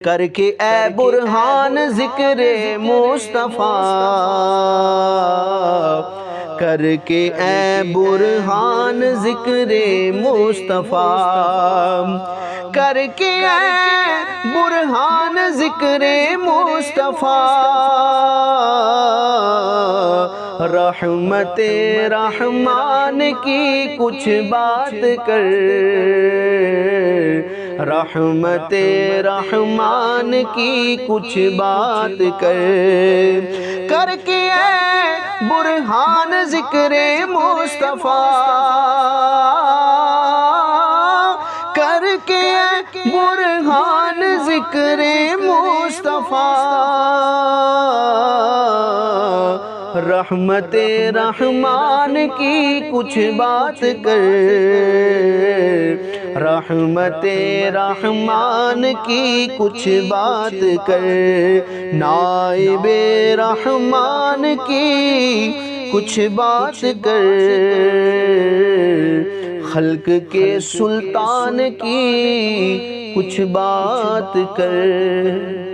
کر کے اے برہان ذکر مصطفیٰ، کر کے اے برہان ذکر مصطفیٰ، کر کے اے برہان ذکر مصطفیٰ، رحمت رحمان کی کچھ بات کر، رحمت رحمان کی کچھ بات کر کے اے برہان ذکر مصطفیٰ، کر کے اے برہان ذکر مصطفیٰ، رحمت رحمان کی کچھ بات کر، رحمت رحمان کی کچھ بات کر، نائب رحمان کی کچھ بات کر، خلق کے سلطان کی کچھ بات کر۔